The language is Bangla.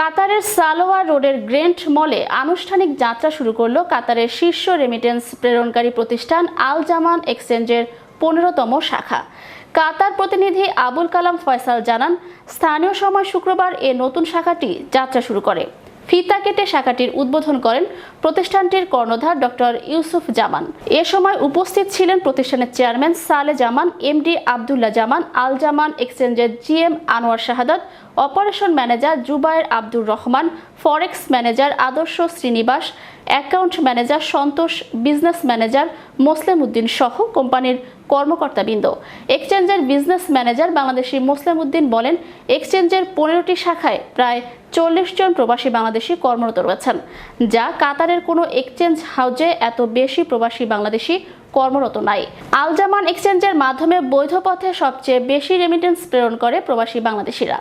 কাতারের সালোয়ার রোডের গ্র্যান্ড মলে আনুষ্ঠানিক যাত্রা শুরু করল কাতারের শীর্ষ রেমিটেন্স প্রেরণকারী প্রতিষ্ঠান আল জামান এক্সচেঞ্জের ১৫তম শাখা। কাতার প্রতিনিধি আবুল কালাম ফয়সাল জানান, স্থানীয় সময় শুক্রবার এ নতুন শাখাটি যাত্রা শুরু করে। ফিতা কেটে শাখাটির উদ্বোধন করেন প্রতিষ্ঠানটির কর্ণধার ডক্টর ইউসুফ জামান। এ সময় উপস্থিত ছিলেন প্রতিষ্ঠানের চেয়ারম্যান সালে জামান, এমডি আবদুল্লাহ জামান, আল জামান এক্সচেঞ্জের জিএম আনোয়ার শাহাদাত, অপারেশন ম্যানেজার জুবায়ের আব্দুর রহমান, ফরেক্স ম্যানেজার আদর্শ শ্রীনিবাস, অ্যাকাউন্ট ম্যানেজার সন্তোষ, বিজনেস ম্যানেজার মোসলেম উদ্দিন সহ কোম্পানির কর্মকর্তাবৃন্দ। এক্সচেঞ্জের বিজনেস ম্যানেজার বাংলাদেশি মোসলেম উদ্দিন বলেন, এক্সচেঞ্জের ১৫টি শাখায় প্রায় ৪০ জন প্রবাসী বাংলাদেশি কর্মরত রয়েছেন, যা কাতারের কোনো এক্সচেঞ্জ হাউজে এত বেশি প্রবাসী বাংলাদেশি কর্মরত নাই। আল জামান এক্সচেঞ্জের মাধ্যমে বৈধ পথে সবচেয়ে বেশি রেমিটেন্স প্রেরণ করে প্রবাসী বাংলাদেশিরা।